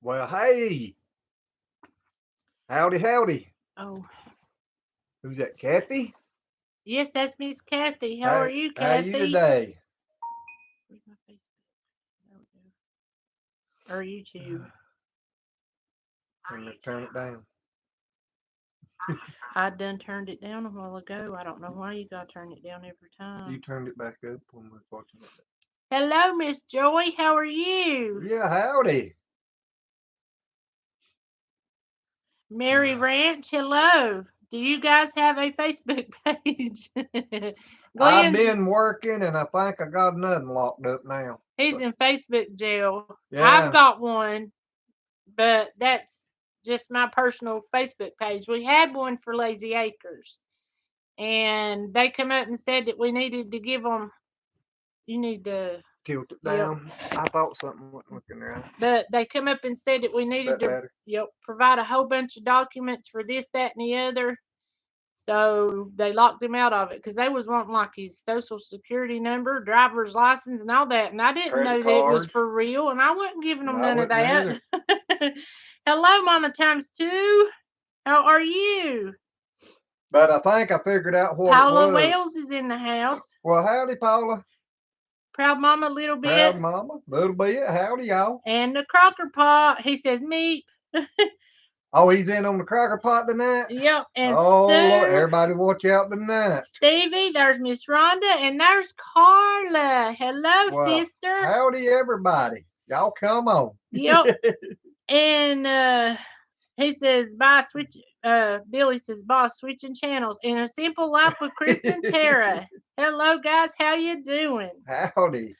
Well, hey, howdy, howdy. Oh, Who's that, Kathy? yes, that's Miss Kathy. How are How you, how you Kathy? today? Where's my Facebook? There we go. Or YouTube. Turn it down. I done turned it down a while ago. I don't know why you gotta turn it down every You time. turned it back up when we was watching it. Hello, Miss Joy. How are you? Yeah, howdy. Mary Ranch. Hello. Do you guys have a Facebook page? I've Glenn, been working, and I think I got another locked up now. he's So in Facebook jail. I've yeah, got one, but that's just my personal Facebook page. We had one for Lazy Acres, and they come up and said that we needed to give them. You need to, tilt it yep. down. I thought something wasn't looking right. But they come up and said that we needed That to, better? yep, provide a whole bunch of documents for this, that, and the other. So they locked him out of it because they was wanting like his social security number, driver's license, and all that. And I didn't Credit know that it was card. for real, and I wasn't giving them I none of wouldn't that. either. Hello, Mama times two. How are you? But I think I figured out what it Paula was. Wells is in the house. Well, howdy, Paula. Proud Mama, little Proud bit. mama. Little bit. Howdy, y'all. And the crocker pot. He says meep. Oh, he's in on the cracker pot tonight? Yep. And Oh, Lord, Sue, everybody watch out tonight. Stevie, there's Miss Rhonda, and there's Carla. Hello, Well, sister. howdy, everybody. Y'all come on. Yep. And he says, bye, switch. Billy says, boss, switching channels. In a simple life with Chris and Tara. Hello, guys. How you doing? Howdy.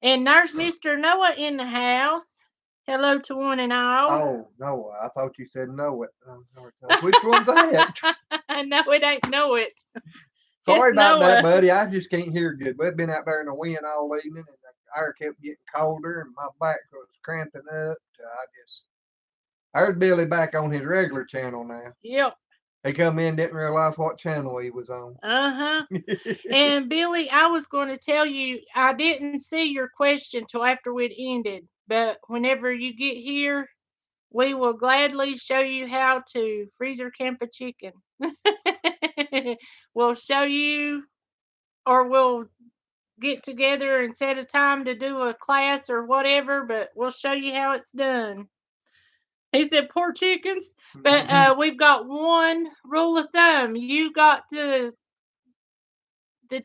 And there's Mr. Noah in the house. Hello to one and all. Oh, no, I thought you said no it. Which one's that? No, it ain't know it. Sorry It's about that, Noah. buddy. I just can't hear good. We've been out there in the wind all evening, and the air kept getting colder, and my back was cramping up. There's Billy back on his regular channel now. Yep. He come in, didn't realize what channel he was on. Uh-huh. And Billy, I was going to tell you, I didn't see your question till after we'd ended. But whenever you get here, we will gladly show you how to freezer camp a chicken. We'll show you, or we'll get together and set a time to do a class or whatever, but we'll show you how it's done. He said, poor chickens. But we've got one rule of thumb. You got the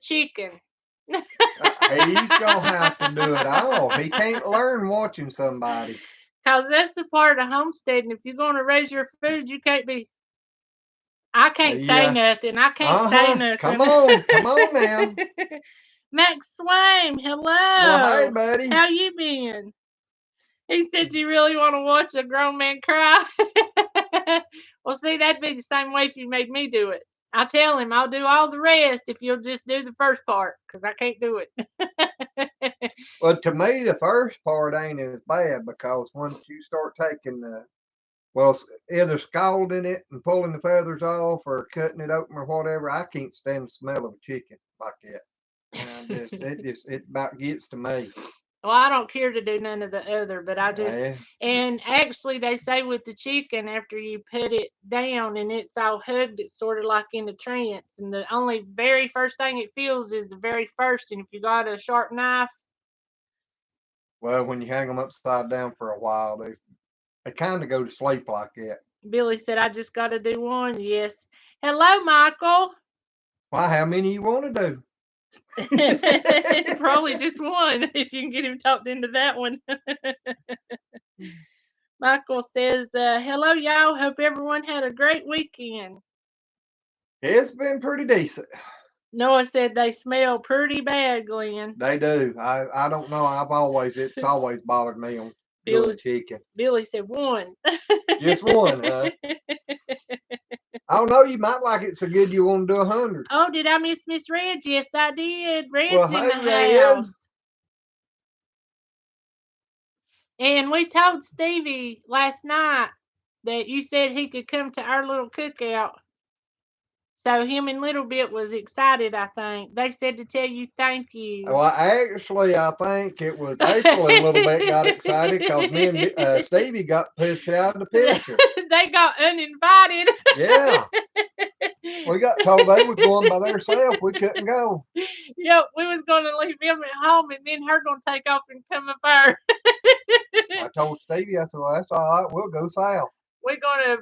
chicken. He's gonna have to do it all. He can't learn watching somebody. Because that's the part of homesteading. If you're going to raise your food, you can't be. I can't say Yeah. nothing. I can't say Uh-huh. nothing. Come on now. Max Swaim, Well, hey, hello. buddy. How you been? He said you really want to watch a grown man cry. Well, see, that'd be the same way if you made me do it. I tell him I'll do all the rest if you'll just do the first part, because I can't do it. Well, to me, the first part ain't as bad because once you start taking well, either scalding it and pulling the feathers off or cutting it open or whatever, I can't stand the smell of a chicken like that. And it about gets to me. Well, I don't care to do none of the other, but I just, Yeah. and actually they say with the chicken after you put it down and it's all hugged, it's sort of like in a trance, and the only very first thing it feels is the very first, and if you got a sharp knife. Well, when you hang them upside down for a while, they kind of go to sleep like that. Billy said, I just got to do one. Yes. Hello, Michael. Why? How many you want to do? Probably just one if you can get him talked into that one. Michael says, hello, y'all. Hope everyone had a great weekend. It's been pretty decent. Noah said they smell pretty bad, Glenn. They do. I don't know. It's always bothered me on doing Billy, chicken. Billy said one. Just one, huh? I don't know. You might like it so good you want to do 100. Oh, did I miss Miss Reg? Yes, I did. Well, Red's in the hey, Red. house. And we told Stevie last night that you said he could come to our little cookout. So him and Little Bit was excited, I think. They said to tell you thank you. Well, actually, I think it was April a little bit got excited because me and Stevie got pushed out of the picture. They got uninvited. Yeah, we got told they was going by themselves. We couldn't go. Yep, we was going to leave him at home, and then her going to take off and come up there. I told Stevie, I said, well, that's all right. We'll go south. We're going to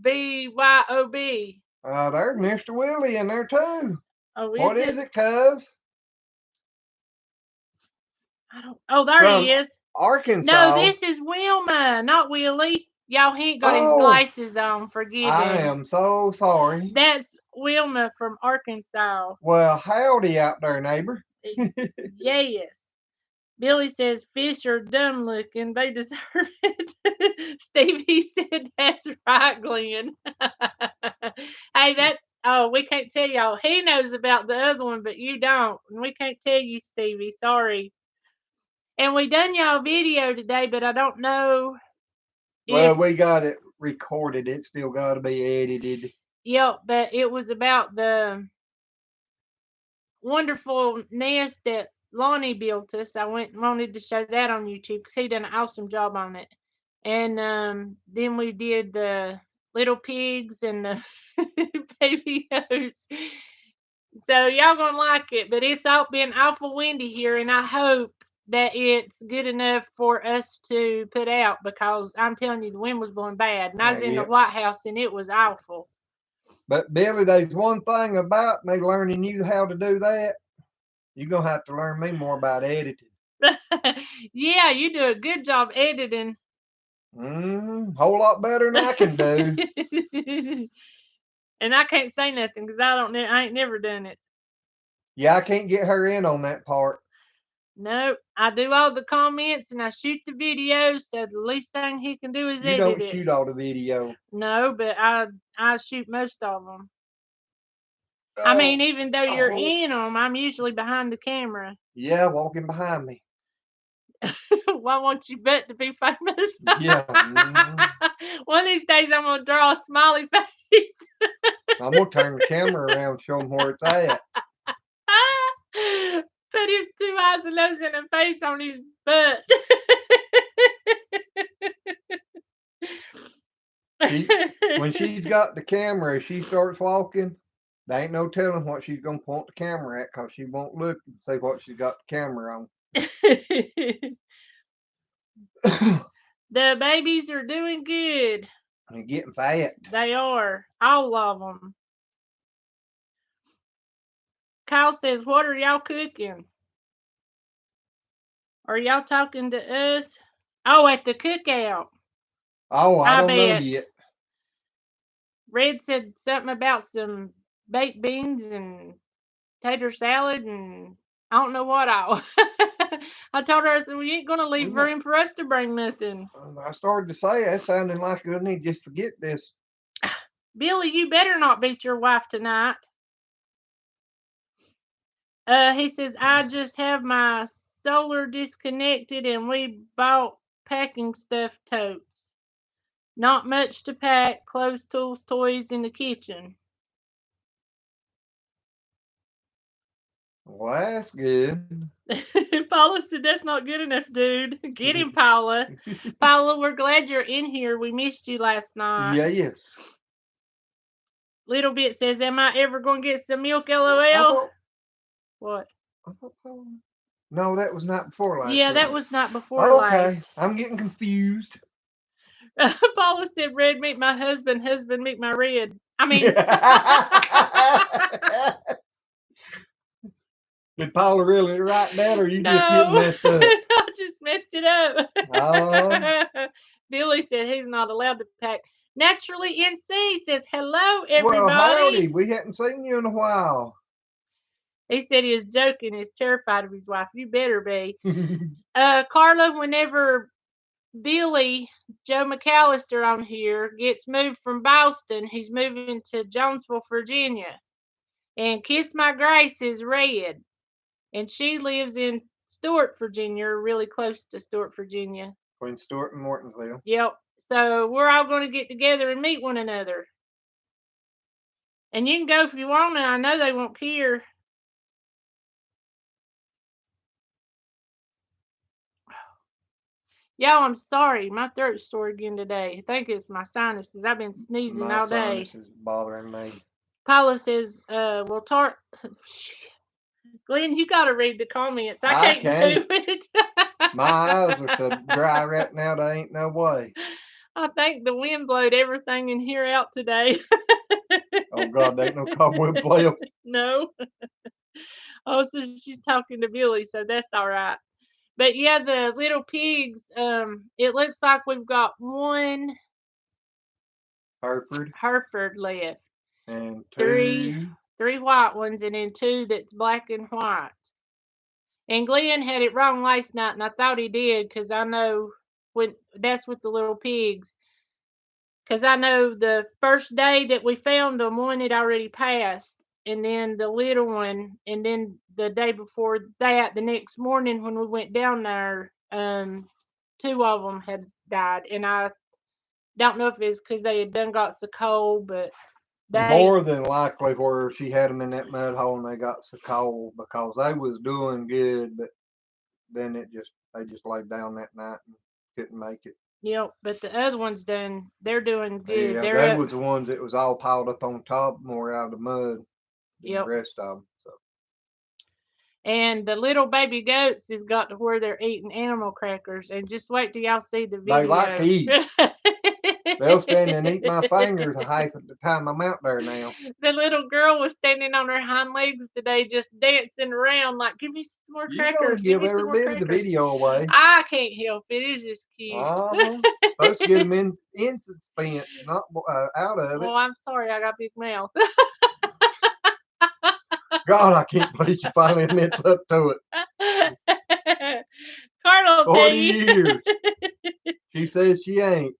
BYOB. There's Mr. Willie in there too. Oh, What is it, cuz? Oh, there From he is. Arkansas. No, this is Wilma, not Willie. Y'all, he ain't got his glasses on. Forgive I him. am so sorry. That's Wilma from Arkansas. Well, howdy out there, neighbor. Yes. Billy says fish are dumb looking. They deserve it. Stevie said that's right, Glenn. Hey, we can't tell y'all. He knows about the other one, but you don't. And we can't tell you, Stevie. Sorry. And we done y'all video today, but I don't know Well, if we got it recorded. It still got to be edited. Yep, but it was about the wonderful nest that Lonnie built us. I wanted to show that on YouTube because he done an awesome job on it. And then we did the little pigs and the baby goats. So y'all gonna like it, but it's all been awful windy here, and I hope that it's good enough for us to put out because I'm telling you, the wind was blowing bad, and I was in the White House, and it was awful. But Billy, there's one thing about me learning you how to do that. You're gonna have to learn me more about editing. Yeah, you do a good job editing. Whole lot better than I can do. And I can't say nothing because I ain't never done it. Yeah, I can't get her in on that part. Nope. I do all the comments and I shoot the videos, so the least thing he can do is You edit don't it. shoot all the video. No, but I shoot most of them. I mean, even though you're in them, I'm usually behind the camera. Yeah, walking behind me. Why want you bet to be famous? Yeah. One of these days I'm gonna draw a smiley face. I'm gonna turn the camera around, show them where it's at. Put him 2 eyes, a nose, and a face on his butt. When she's got the camera, she starts walking. There ain't no telling what she's gonna point the camera at because she won't look and see what she's got the camera on. The babies are doing good. They're getting fat. They are. All of them. Kyle says, what are y'all cooking? Are y'all talking to us? Oh, at the cookout. Oh, I don't know yet. Red said something about some baked beans and tater salad and I don't know what all. I told her, I said, we ain't going to leave room for us to bring nothing. I started to say, that sounding like I need to just forget this. Billy, you better not beat your wife tonight. He says, I just have my solar disconnected and we bought packing stuff totes. Not much to pack, clothes, tools, toys in the kitchen. Well, that's good. Paula said, that's not good enough, dude. Get him, Paula. Paula, we're glad you're in here. We missed you last night. Yeah, yes. Little Bit says, am I ever going to get some milk, LOL? What? No, that was not before last. Yeah, that was not before last. Okay, I'm getting confused. Paula said, red meet my husband, husband meet my red. I mean... Did Paula really write that, or you just getting messed up? I just messed it up. Billy said he's not allowed to pack. Naturally NC says, hello, everybody. Well, howdy. We hadn't seen you in a while. He said he was joking. He's terrified of his wife. You better be. Carla, whenever Billy, Joe McAllister on here, gets moved from Boston, he's moving to Jonesville, Virginia. And Kiss My Grace is red. And she lives in Stuart, Virginia, really close to Stuart, Virginia. Between Stuart and Mortonville. Yep. So we're all going to get together and meet one another. And you can go if you want, and I know they won't care. Y'all, I'm sorry. My throat's sore again today. I think it's my sinuses. I've been sneezing all day. My sinus is bothering me. Paula says, well, Glenn, you got to read the comments. I can't can. do it. My eyes are so dry right now, there ain't no way. I think the wind blowed everything in here out today. Oh, God, there ain't no cobwebs left. No. Oh, so she's talking to Billy, so that's all right. But yeah, the little pigs, it looks like we've got one Hereford left. And three white ones, and then two that's black and white. And Glenn had it wrong last night, and I thought he did, because I know when that's with the little pigs. Because I know the first day that we found them, one had already passed, and then the little one, and then the day before that, the next morning when we went down there, two of them had died, and I don't know if it's because they had done got so cold, but more than likely where she had them in that mud hole and they got so cold, because they was doing good, but then they just laid down that night and couldn't make it. Yep, but the other ones they're doing good. Yeah, they was the ones that was all piled up on top, more out of the mud than the rest of them. So. And the little baby goats has got to where they're eating animal crackers, and just wait till y'all see the video. They like to eat. They'll stand and eat my fingers half of the time I'm out there now. The little girl was standing on her hind legs today, just dancing around like, "Give me some more crackers." You give every bit of the video away. I can't help it. It's just cute. Supposed to get them in suspense, not out of it. Oh, I'm sorry. I got a big mouth. God, I can't believe you finally admits up to it. Carla will 40 years. She says she ain't.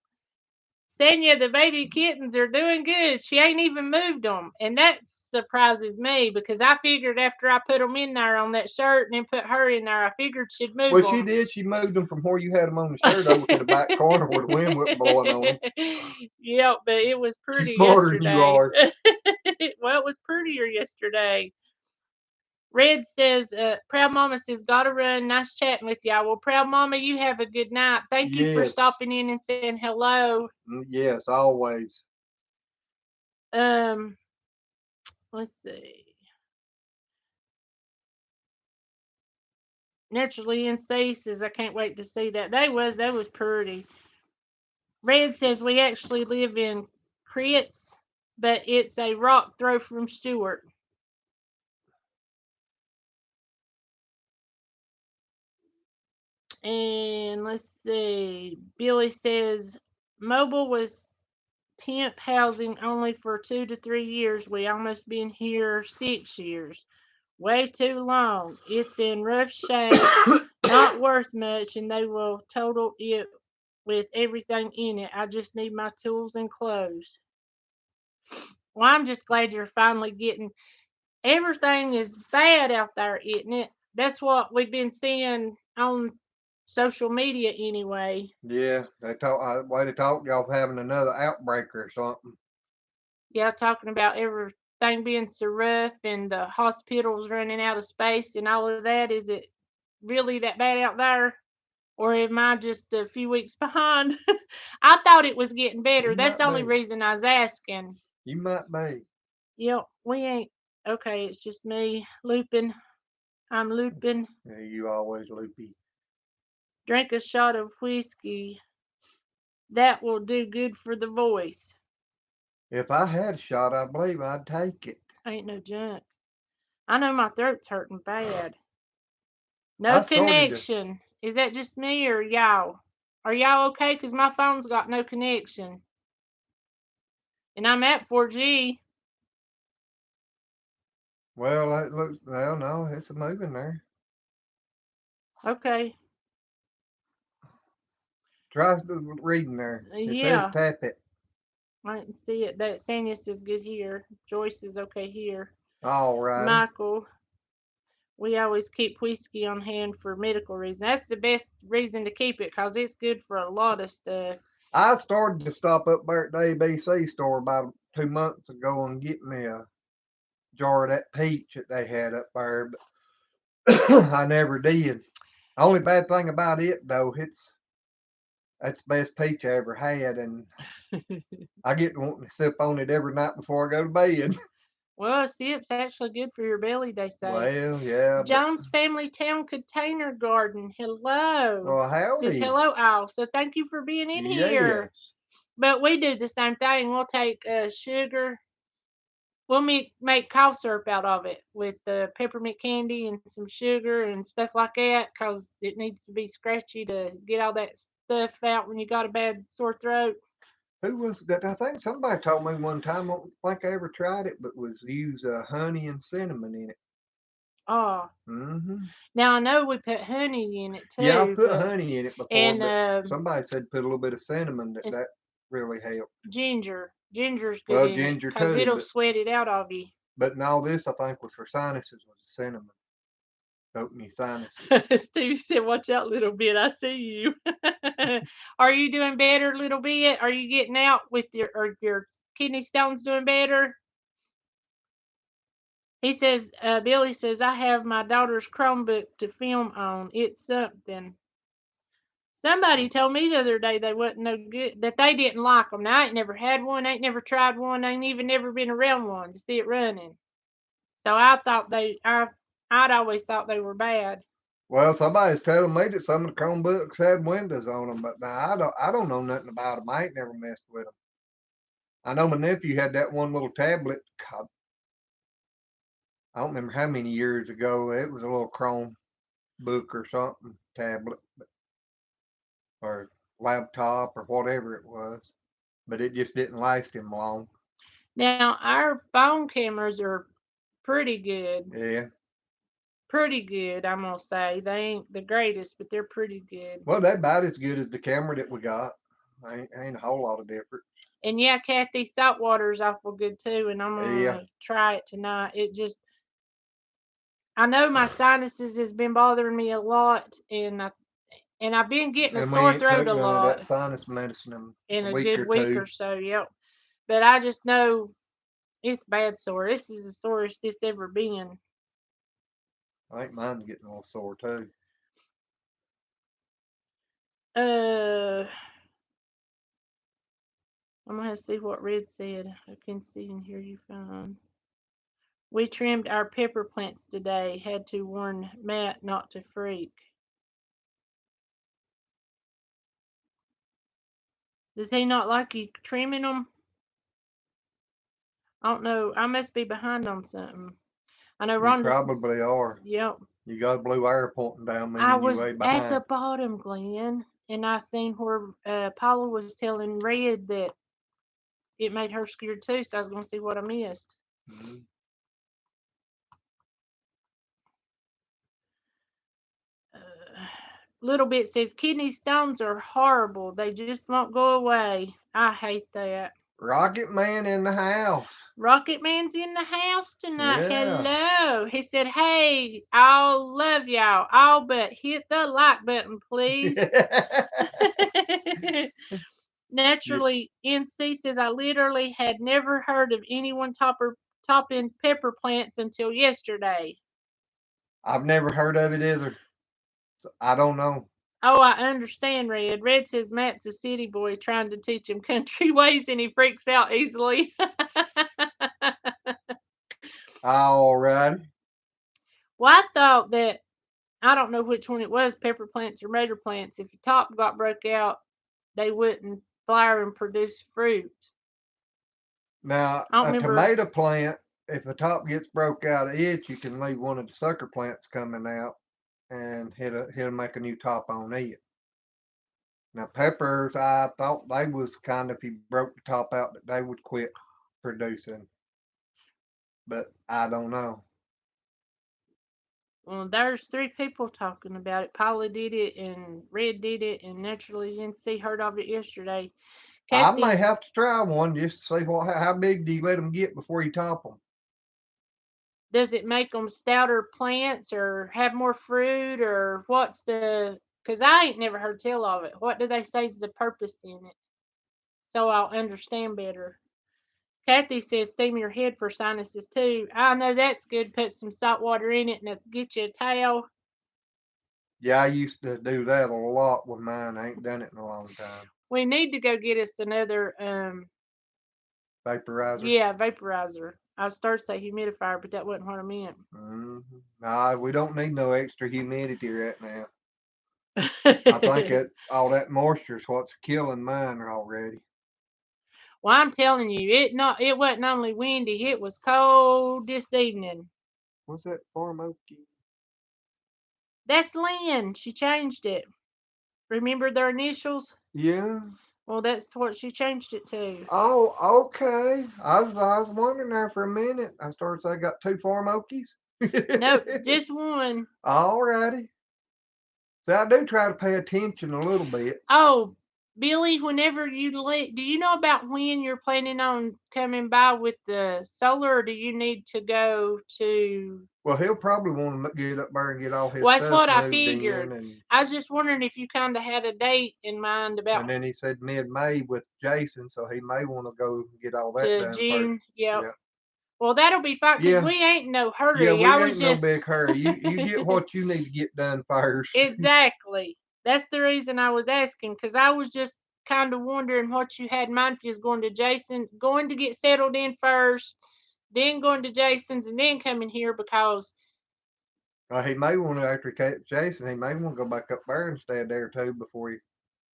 Senya, the baby kittens are doing good. She ain't even moved them. And that surprises me, because I figured after I put them in there on that shirt and then put her in there, I figured she'd move them. Well, she did. She moved them from where you had them on the shirt over to the back corner where the wind was blowing on them. Yep, but it was pretty. She's smarter yesterday. Than you are. Well, it was prettier yesterday. Red says, Proud Mama says, gotta run. Nice chatting with y'all. Well, Proud Mama, you have a good night. Thank you for stopping in and saying hello. Yes, always. Let's see. Naturally N.C. says, I can't wait to see that. That was pretty. Red says, we actually live in Critz, but it's a rock throw from Stewart. And let's see. Billy says, Mobile was temp housing only for 2 to 3 years. We almost been here 6 years. Way too long. It's in rough shape, not worth much, and they will total it with everything in it. I just need my tools and clothes. Well, I'm just glad you're finally getting. Everything is bad out there, isn't it? That's what we've been seeing on social media anyway. Yeah, they talk. Way to talk, y'all having another outbreak or something. Yeah, talking about everything being so rough and the hospitals running out of space and all of that. Is it really that bad out there? Or am I just a few weeks behind? I thought it was getting better. That's the only reason I was asking. You might be. Yep, we ain't. Okay, it's just me looping. I'm looping. Yeah, you always loopy. Drink a shot of whiskey. That will do good for the voice. If I had a shot, I believe I'd take it. Ain't no junk. I know my throat's hurting bad. No connection. Is that just me or y'all? Are y'all okay? Because my phone's got no connection. And I'm at 4G. Well, it looks. Well, no, it's moving there. Okay. Try reading there. It says tap it. I didn't see it. That Sanius is good here. Joyce is okay here. All right. Michael. We always keep whiskey on hand for medical reasons. That's the best reason to keep it, because it's good for a lot of stuff. I started to stop up there at the ABC store about 2 months ago and get me a jar of that peach that they had up there, but I never did. Only bad thing about it though, that's the best peach I ever had, and I get wanting to sip on it every night before I go to bed. Well, sip's actually good for your belly, they say. Well, yeah, but Jones Family Town Container Garden. Hello. well, Says howdy. hello, Al. So thank you for being in here. Yes. But we do the same thing. We'll take sugar. We'll make cough syrup out of it with peppermint candy and some sugar and stuff like that because it needs to be scratchy to get all that stuff out when you got a bad sore throat. Who was that? I think somebody told me one time. I don't think I ever tried it, but was use honey and cinnamon in it. Oh, Hmm. now I know we put honey in it Yeah, I too, put but honey in it before, and but somebody said put a little bit of cinnamon that it's really helped. ginger. Ginger's good Well, in it ginger because too, it'll sweat it out of you. but in all this, I think was for sinuses was cinnamon. Open your sinuses. Stevie said, "Watch out, little bit. I see you." Are you doing better, little bit? Are you getting out with your kidney stones doing better? He says, Billy says, I have my daughter's Chromebook to film on. It's something. Somebody told me the other day they wasn't no good, that they didn't like them. Now, I ain't never had one, ain't never tried one, ain't even never been around one to see it running. So I thought I'd always thought they were bad. Well, somebody's telling me that some of the Chromebooks had windows on them, but now I don't know nothing about them. I ain't never messed with them. I know my nephew had that one little tablet. God, I don't remember how many years ago. It was a little Chrome book or something, tablet or laptop or whatever it was, but it just didn't last him long. Now, our phone cameras are pretty good. Yeah. Pretty good, I'm gonna say. They ain't the greatest, but they're pretty good. Well, that about as good as the camera that we got. Ain't a whole lot of difference. And yeah, Kathy, salt water's awful good too, and I'm Yeah. gonna try it tonight. It just I know my sinuses has been bothering me a lot, and I've been getting a And we sore ain't throat took a none of lot that sinus medicine in in a a week good or week two. or so. Yep. But I just know it's bad sore. This is the sorest it's ever been. I think mine's getting a little sore too. Uh, I'm gonna see what Red said. I can see and hear you fine. We trimmed our pepper plants today. Had to warn Matt not to freak. Does he not like you trimming them? I don't know. I must be behind on something. I know You Rhonda's. probably are. Yep. You got a blue air pointing down, I meaning you was way at the behind. bottom, Glenn, and I seen where Paula was telling Red that it made her scared too. So I was gonna see what I missed. Mm-hmm. Little bit says kidney stones are horrible. They just won't go away. I hate that. Rocket Man in the house. Rocket Man's in the house tonight. Yeah. Hello. He said, "Hey, I'll love y'all. All but hit the like button, please." Yeah. Naturally, NC says, I literally had never heard of anyone topping pepper plants until yesterday. I've never heard of it either. So I don't know. Oh, I understand, Red. Red says Matt's a city boy trying to teach him country ways and he freaks out easily. All right. Well, I thought that, I don't know which one it was, pepper plants or motor plants. If the top got broke out, they wouldn't flower and produce fruit. Now, I don't a remember. tomato plant, if the top gets broke out of it, you can leave one of the sucker plants coming out and he'll make a new top on it. Now, peppers, I thought they was kind of, if you broke the top out, that they would quit producing, but I don't know. Well, there's three people talking about it. Paula did it, and Red did it, and Naturally NC heard of it yesterday. I may Kathy, have to try one just to see how big do you let them get before you top them. does it make them stouter plants or have more fruit, or what's the? Because I ain't never heard tell of it. What do they say is the purpose in it? So I'll understand better. Kathy says steam your head for sinuses too. I know that's good. Put some salt water in it and get you a towel. Yeah, I used to do that a lot with mine. I ain't done it in a long time. We need to go get us another Vaporizer. yeah, vaporizer. I started to say humidifier, but that wasn't what I meant. Nah, we don't need no extra humidity right now. I think all that moisture is what's killing mine already. Well, I'm telling you, it wasn't only windy, it was cold this evening. What's that farm oaky? That's Lynn. She changed it. Remember their initials? Yeah. Well, that's what she changed it to. Oh, okay. I was wondering there for a minute. I started to say I got two farm oakies. Nope, just one. Alrighty. So I do try to pay attention a little bit. Oh, Billy, whenever you leave, do you know about when you're planning on coming by with the solar, or do you need to go to? Well, he'll probably want to get up there and get all his Well, that's stuff what I moved in, figured. I was just wondering if you kind of had a date in mind and about then he said mid-May with Jason, so he may want to go get all that to done first. June. Yep. Yeah, Well, that'll be fine because yeah, we ain't in no yeah. hurry. I We was ain't no just big hurry. You get what you need to get done first. exactly. That's the reason I was asking because I was just kind of wondering what you had in mind if you was going to Jason, going to get settled in first, then going to Jason's, and then coming here because. He may want to after Jason. He may want to go back up there and stay there too before he a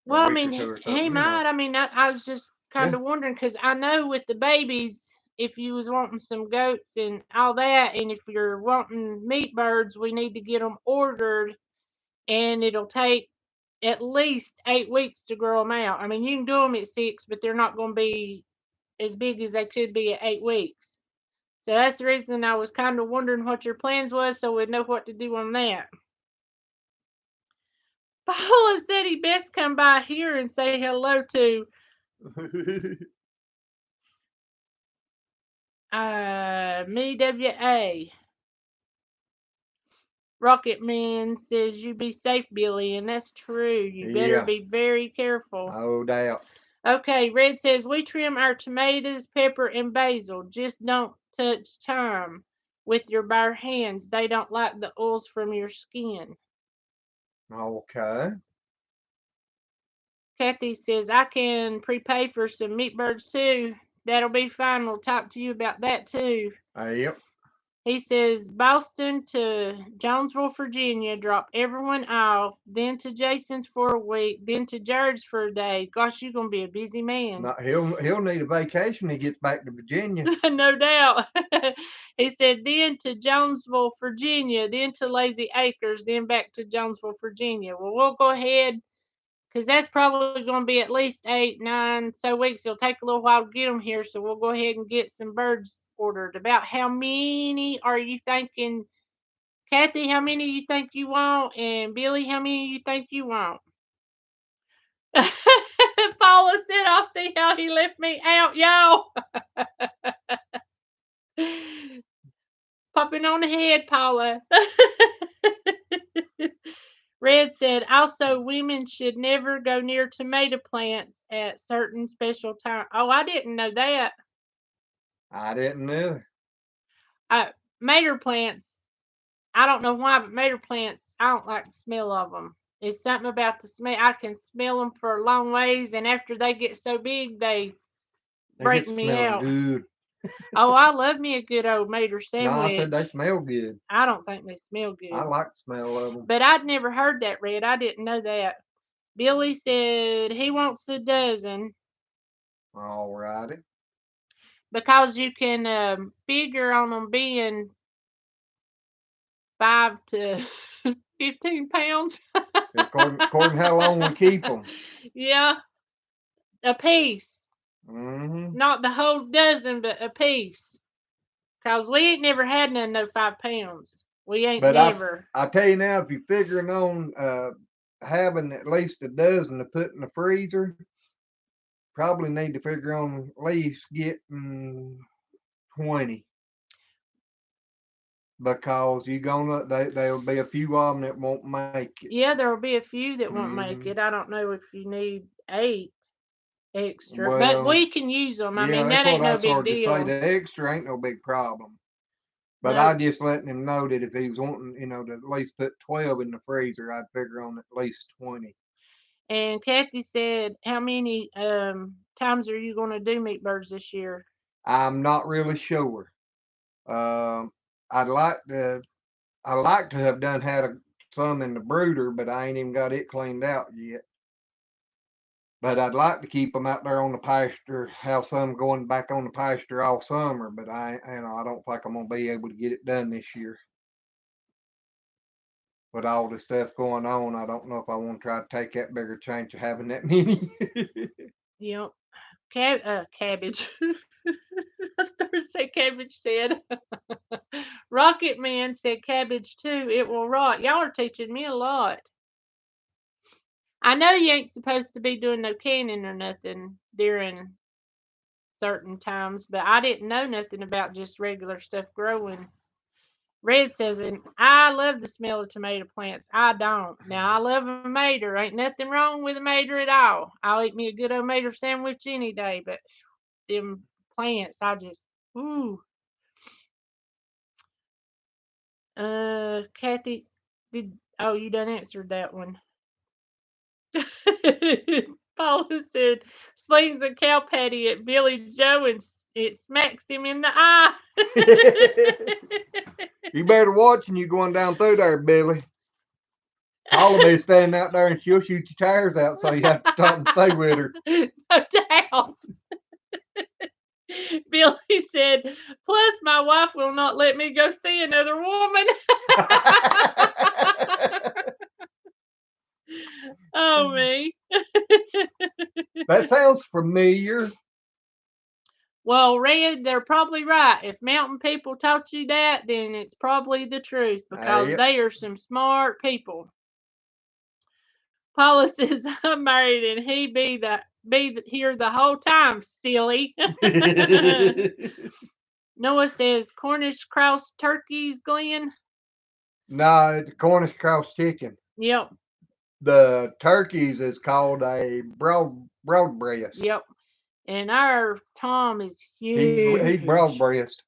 Well, I week or mean, two or he something. might. I mean, I was just kind Yeah. of wondering because I know with the babies, if you was wanting some goats and all that, and if you're wanting meat birds, we need to get them ordered, and it'll take at least 8 weeks to grow them out. I mean, you can do them at 6, but they're not going to be as big as they could be at 8 weeks. So that's the reason I was kind of wondering what your plans was, so we'd know what to do on that. Paula said he best come by here and say hello to me, W.A. Rocket Man says you be safe, Billy, and that's true. You better Yeah, be very careful. no doubt. Okay, Red says we trim our tomatoes, pepper, and basil. Just don't touch thyme with your bare hands. They don't like the oils from your skin. Okay. Kathy says I can prepay for some meat birds too. That'll be fine. We'll talk to you about that too. Yep. He says Boston to Jonesville, Virginia, drop everyone off, then to Jason's for a week, then to Jared's for a day. Gosh, you're gonna be a busy man. No, he'll need a vacation when he gets back to Virginia. No doubt. He said then to Jonesville, Virginia, then to Lazy Acres, then back to Jonesville, Virginia. Well, we'll go ahead because that's probably going to be at least 8, 9 weeks. It'll take a little while to get them here, so we'll go ahead and get some birds ordered. About how many are you thinking? Kathy, how many you think you want? And Billy, how many you think you want? Paula said, I'll see how he left me out, y'all. Popping on the head, Paula. Red said, also, women should never go near tomato plants at certain special times. Oh, I didn't know that. I didn't know. Tomato plants, I don't know why, but tomato plants, I don't like the smell of them. It's something about the smell. I can smell them for a long ways, and after they get so big, they break Get me smelling out. good. Oh, I love me a good old mater No, I sandwich. said they smell good. I don't think they smell good. I like the smell of them. But I'd never heard that, Red. I didn't know that. Billy said he wants a dozen All righty. because you can figure on them being 5 to 15 pounds. According how long we keep them. Yeah, a piece. Mm-hmm. Not the whole dozen, but a piece. Because we ain't never had none no 5 pounds. We ain't But never. I tell you now, if you're figuring on having at least a dozen to put in the freezer, probably need to figure on at least getting 20 because there'll be a few of them that won't make it. Yeah, there'll be a few that won't make Mm-hmm. it. I don't know if you need 8. extra, but Well, we can use them. I yeah, mean, that's that what ain't I no big started to say. deal. The extra ain't no big problem. But I No. just letting him know that if he was wanting, to at least put 12 in the freezer, I'd figure on at least 20. And Kathy said, "How many times are you going to do meat birds this year?" I'm not really sure. Um, I'd like to. I like to have done had some in the brooder, but I ain't even got it cleaned out yet. But I'd like to keep them out there on the pasture, have some going back on the pasture all summer. But I don't think I'm gonna be able to get it done this year. With all the stuff going on, I don't know if I want to try to take that bigger chance of having that many. Yep. Cabbage. I started to say cabbage said. Rocket Man said cabbage too. It will rot. Y'all are teaching me a lot. I know you ain't supposed to be doing no canning or nothing during certain times, but I didn't know nothing about just regular stuff growing. Red says, and I love the smell of tomato plants. I don't. Now, I love a mater. Ain't nothing wrong with a mater at all. I'll eat me a good old mater sandwich any day, but them plants, I just, ooh. Kathy, you done answered that one. Paula said, slings a cow patty at Billy Joe and it smacks him in the eye. You better watch when you going down through there, Billy. Paula be standing out there and she'll shoot your tires out, so you have to stop and stay with her. No doubt. Billy said, plus my wife will not let me go see another woman. Oh, me. That sounds familiar. Well, Red, they're probably right. If mountain people taught you that, then it's probably the truth because Yep. they are some smart people. Paula says, I'm married and he here the whole time, silly. Noah says, Cornish cross turkeys, Glenn. No, it's a Cornish cross chicken. Yep. The turkeys is called a broad breast. Yep. And our Tom is He's broad huge. breast.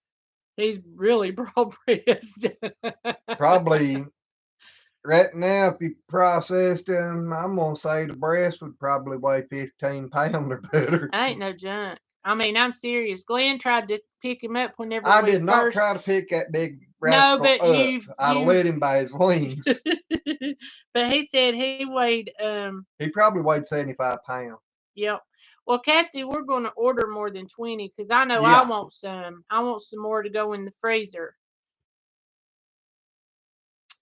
He's really broad breast. Probably right now, if you processed them, I'm gonna say the breast would probably weigh 15 pounds or better. I ain't no junk. I mean, I'm serious. Glenn tried to pick him up whenever I we did not first. try to pick that big No, rascal but up. you've I'd have led him by his wings. but he said he weighed He probably weighed 75 pounds. yep. Well, Kathy, we're going to order more than 20 because I know I Yeah. want some. I want some more to go in the freezer.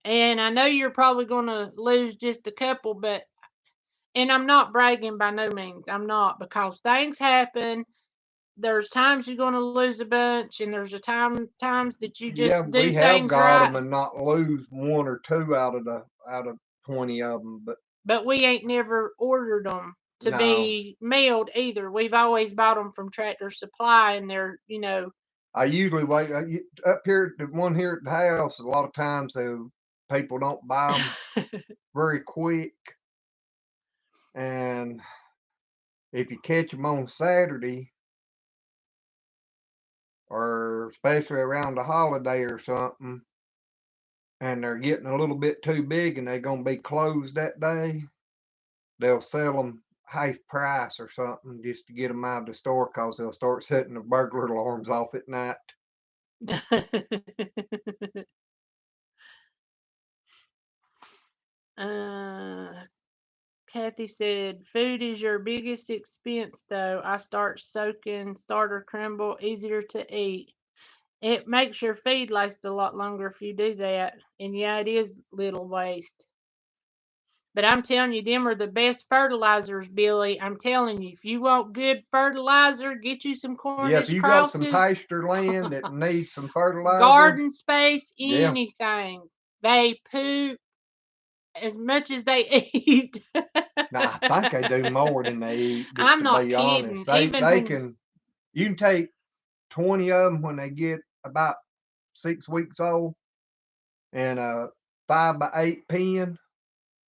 And I know you're probably going to lose just a couple, but and I'm not bragging by no means. I'm not because things happen. There's times you're going to lose a bunch, and there's times that you Yeah, just we do have things got right. them and not lose one or two out of 20 of them, but But we ain't never ordered them to no. be mailed either. We've always bought them from Tractor Supply, and they're I usually wait up here. The one here at the house. A lot of times, people don't buy them very quick, and if you catch them on Saturday, or especially around the holiday or something, and they're getting a little bit too big and they're going to be closed that day, they'll sell them half price or something just to get them out of the store because they'll start setting the burglar alarms off at night. uh, Kathy said, food is your biggest expense, though. I start soaking starter crumble, easier to eat. It makes your feed last a lot longer if you do that. And yeah, it is little waste. But I'm telling you, them are the best fertilizers, Billy. I'm telling you, if you want good fertilizer, get you some Yeah, if Cornish you got some crosses, pasture land that needs some fertilizer, garden space, yeah. anything. They poop as much as they eat. Now I think they do more than they eat. Just I'm to not be honest, kidding. they Even they when can. You can take 20 of them when they get about 6 weeks old, and a 5 by 8 pen,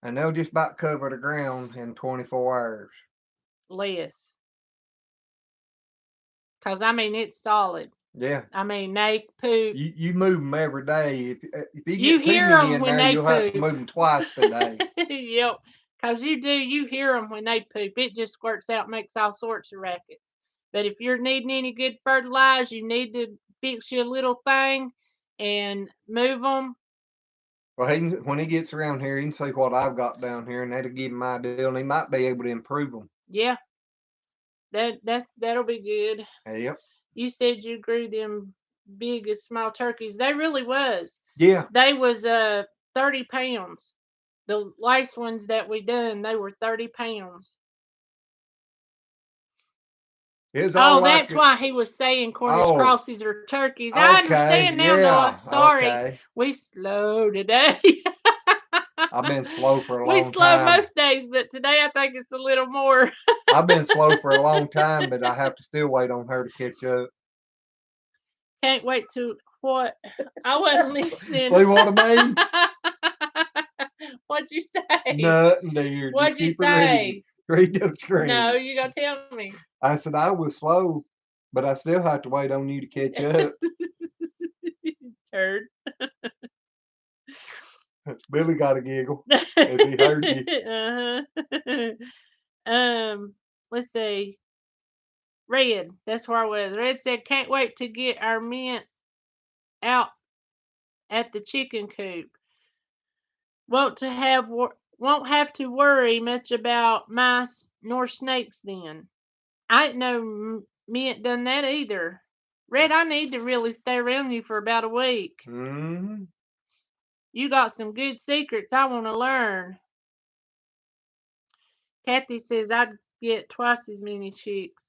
and they'll just about cover the ground in 24 hours. less. 'Cause I mean it's solid. Yeah. I mean they poop. You move them every day. If you You get too hear many them in when there, they you'll have to poop. move them twice a day. Yep. 'Cause you hear them when they poop. It just squirts out, makes all sorts of rackets. But if you're needing any good fertilizer, you need to fix you a little thing and move them. Well, when he gets around here, he can see what I've got down here, and that'll give him an idea, and he might be able to improve them. Yeah, that'll be good. Yep. You said you grew them big as small turkeys. They really was. Yeah. They was 30 pounds. The last ones that we done, they were 30 pounds. It's all Oh, like that's why he was saying Cornish oh, crosses are turkeys. I okay, understand now, Noah. yeah, Sorry. okay. We slow today. I've been slow for a We long slow time. most days, but today I think it's a little more. I've been slow for a long time, but I have to still wait on her to catch up. Can't wait to what? I wasn't listening. See what I mean? What'd you say? Nothing, dear. What'd Just you keep it reading. say? Read the screen. No, you gotta tell me. I said I was slow, but I still have to wait on you to catch up. Turd. Billy got a giggle if he heard you. Let's see. Red, that's where I was. Red said, "Can't wait to get our mint out at the chicken coop. Won't have to worry much about mice nor snakes then." I didn't know mint done that either. Red, I need to really stay around you for about a week. Mm-hmm. You got some good secrets I want to learn. Kathy says I'd get twice as many chicks.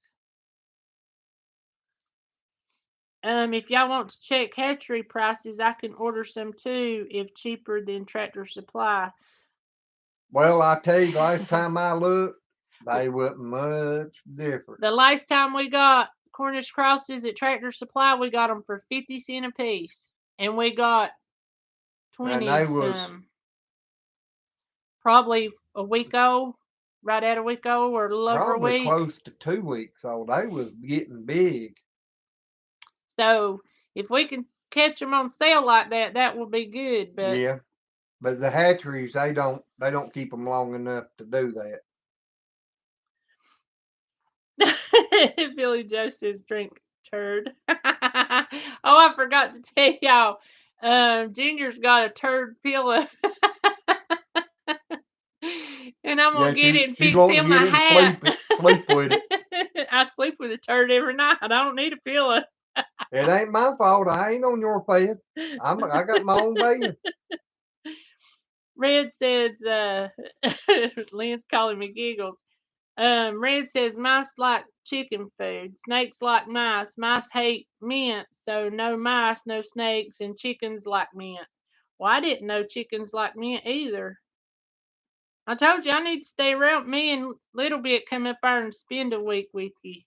If y'all want to check hatchery prices, I can order some too if cheaper than Tractor Supply. Well, I tell you, last time I looked, they wasn't much different. The last time we got Cornish crosses at Tractor Supply, we got them for 50 cents a piece, and we got 20 they some. Probably a week old, right at a week old, or a little over a probably week. close to 2 weeks old. They was getting big. So if we can catch them on sale like that, that will be good. But yeah, but the hatcheries they don't keep them long enough to do that. Billy Joe says drink turd. Oh, I forgot to tell y'all. Junior's got a turd pillow. And I'm gonna get it and she's fix wanting him to get a it and hat. sleep with it. I sleep with a turd every night. I don't need a pillow. It ain't my fault. I ain't on your bed. I got my own bed. Red says, Lynn's calling me giggles. Red says mice like chicken food. Snakes like mice. Mice hate mint, so no mice, no snakes, and chickens like mint. Well, I didn't know chickens like mint either. I told you I need to stay around. Me and Little Bit come up there and spend a week with you.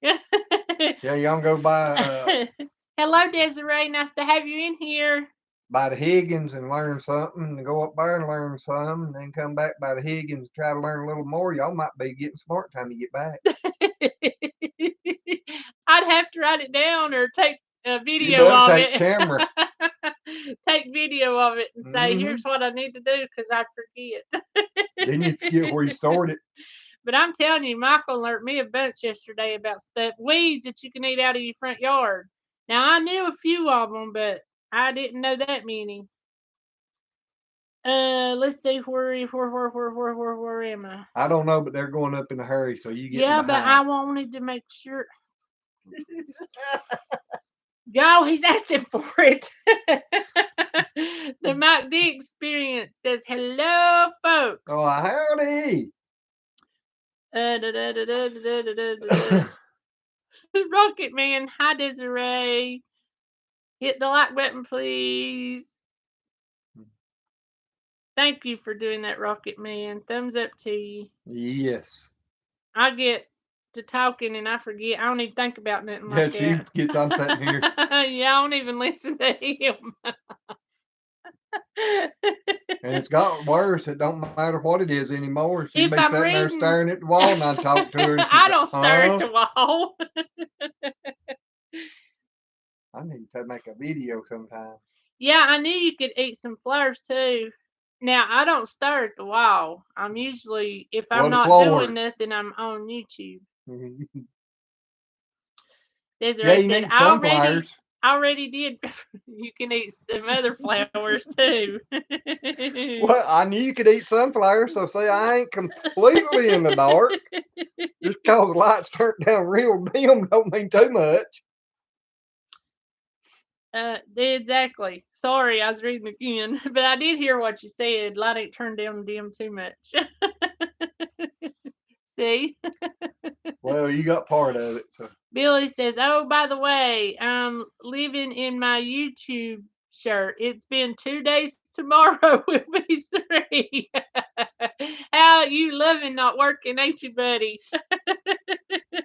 Yeah, y'all go by Hello, Desiree. Nice to have you in here. by the Higgins and learn something, and go up there and learn some, and then come back by the Higgins and try to learn a little more. Y'all might be getting smart time you get back. I'd have to write it down or take a You video better of take it. camera. Take video of it and say, Mm-hmm. here's what I need to do because I forget. Then you forget where you stored it. But I'm telling you, Michael learned me a bunch yesterday about stuff, weeds that you can eat out of your front yard. Now, I knew a few of them, but I didn't know that many. Let's see, where am I? I don't know, but they're going up in a hurry, so you get Yeah, behind. but I wanted to make sure. Yo, he's asking for it. The Mike D experience says, hello, folks. Oh, howdy. Rocket Man, hi, Desiree. Hit the like button, please. Thank you for doing that, Rocket Man. Thumbs up to you. Yes. I get to talking and I forget. I don't even think about nothing like that. Yeah, she gets I'm sitting here. Yeah, I don't even listen to him. And it's got worse. It don't matter what it is anymore. She'd If be I'm sitting there reading, staring at the wall, and I'd talk to her. And she'd I go, don't stare at the wall. I need to make a video sometime. Yeah, I knew you could eat some flowers too. Now I don't stare at the wall. I'm usually, if I'm Well, the not doing floor. nothing, I'm on YouTube. Yeah, Desiree you said, need sunflowers. I already did. You can eat some other flowers too. Well, I knew you could eat sunflowers, so see, I ain't completely in the dark. Just cause the lights turned down real dim don't mean too much. Exactly. Sorry, I was reading again, but I did hear what you said. Light ain't turned down dim too much. See? Well, you got part of it, so. Billy says, "Oh, by the way, I'm living in my YouTube shirt. It's been 2 days. Tomorrow will be 3. How you loving not working, ain't you, buddy?"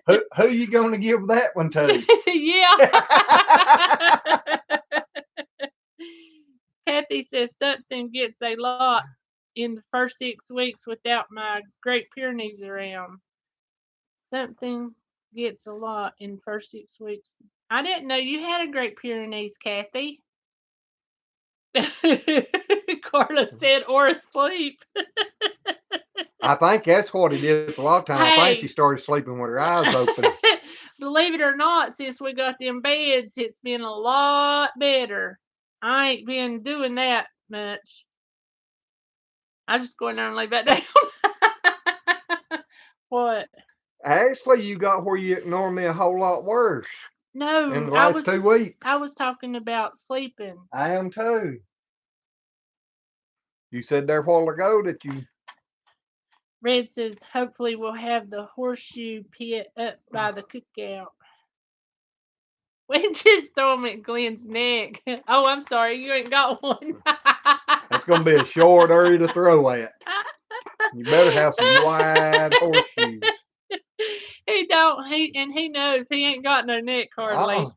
Who you gonna give that one to? Yeah. Kathy says something gets a lot in the first 6 weeks without my Great Pyrenees around. Something gets a lot in the first 6 weeks. I didn't know you had a Great Pyrenees, Kathy. Carla said, or asleep. I think that's what it is. A lot of time, I think she Hey, started sleeping with her eyes open. believe it or not, since we got them beds, it's been a lot better. I ain't been doing that much. I just go in there and lay back down. What? Actually, you got where you ignore me a whole lot worse in No, the last 2 weeks. I was talking about sleeping. I am too. You said there a while ago that you. Red says, hopefully we'll have the horseshoe pit up by the cookout. We just throw them at Glenn's neck. Oh, I'm sorry, you ain't got one. That's gonna be a short area to throw at. You better have some wide horseshoes. He don't. He knows he ain't got no neck hardly.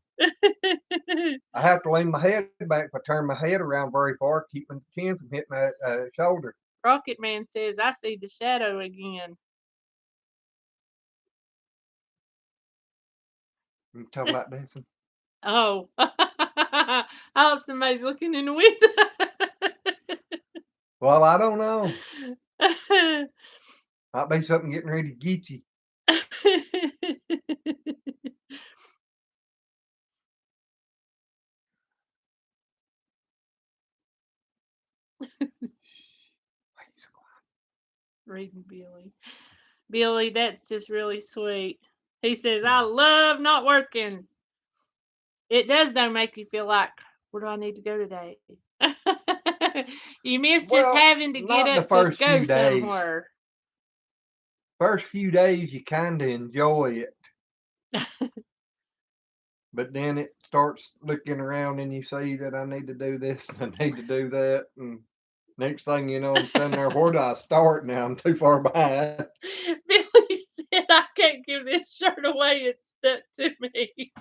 I have to lean my head back if I turn my head around very far, keep my chin from hitting my shoulder. Rocket Man says, I see the shadow again. You talk about dancing. Oh. Oh, somebody's looking in the window. Well, I don't know. Might be something getting ready to get you. Reading Billy. Billy, that's just really sweet. He says, I love not working. It does though make you feel like, where do I need to go today? You miss just Well, having to get not the up to first go few days. somewhere. First few days, you kind of enjoy it. But then it starts looking around and you see that I need to do this and I need to do that. And next thing you know, I'm standing there, where do I start now? I'm too far behind. Billy said, I can't give this shirt away. It's stuck to me.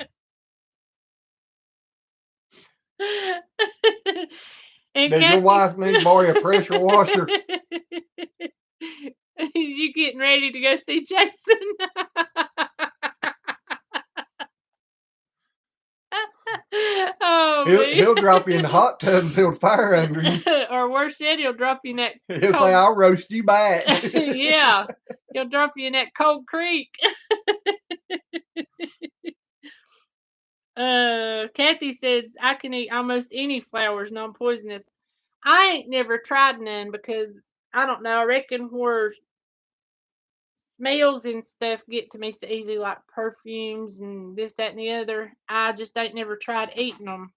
And Does your Kathy, wife need to borrow a pressure washer? You getting ready to go see Jason? Oh, He'll drop you in the hot tub and build a fire under you. Or worse yet, he'll drop you in that He'll cold. say, I'll roast you back. Yeah, he'll drop you in that cold creek. Kathy says I can eat almost any flowers non-poisonous. I ain't never tried none because I don't know. I reckon where smells and stuff get to me so easy, like perfumes and this, that, and the other. I just ain't never tried eating them.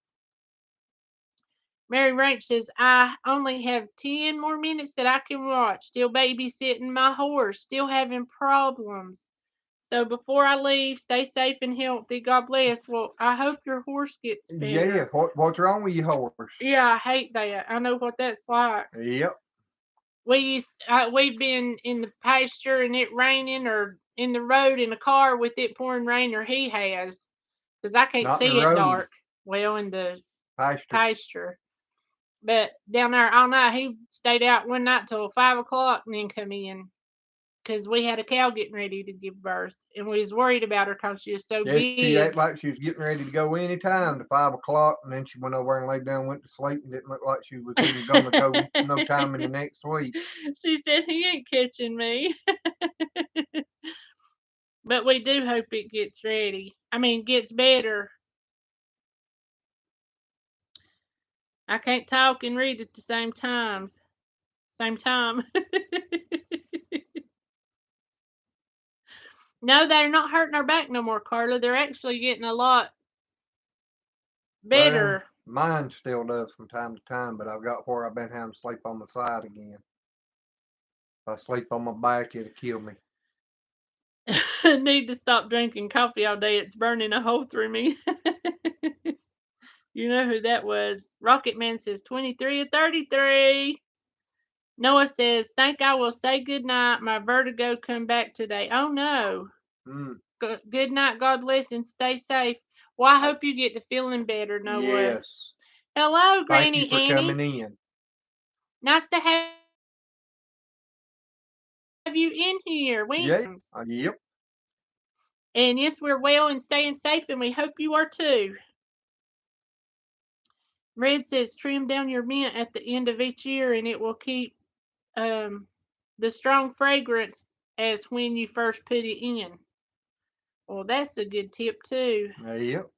Mary Ranch says, I only have 10 more minutes that I can watch. Still babysitting my horse. Still having problems. So before I leave, stay safe and healthy. God bless. Well, I hope your horse gets better. Yeah, what's wrong with your horse? Yeah, I hate that. I know what that's like. Yep. We've been in the pasture and it raining, or in the road in a car with it pouring rain, or he has, because I can't Not in the see it road. dark. Well, in the Pasture. But down there all night, he stayed out one night till 5 o'clock and then come in. because we had a cow getting ready to give birth, and we was worried about her because she was so Yeah, she big. acted like she was getting ready to go any time to 5 o'clock, and then she went over and laid down, went to sleep, and didn't look like she was even gonna go no time in the next week. She said, "He ain't catching me." But we do hope it gets ready. I mean, gets better. I can't talk and read at the same times. Same time. No, they're not hurting our back no more, Carla. They're actually getting a lot Well, better. mine still does from time to time, but I've got where I've been having to sleep on the side again. If I sleep on my back, it'll kill me. Need to stop drinking coffee all day. It's burning a hole through me. You know who that was. Rocket Man says 23 or 33. Noah says, think I will say good night. My vertigo come back today. Oh no. Mm, Good night. God bless and stay safe. Well, I hope you get to feeling better, Noah. yes. Hello, Thank you Granny for Annie. coming in. Nice to have you in here. Yeah. Winsons. Yep. And yes, we're well and staying safe, and we hope you are too. Red says trim down your mint at the end of each year, and it will keep the strong fragrance as when you first put it in. Well, that's a good tip too. Yep.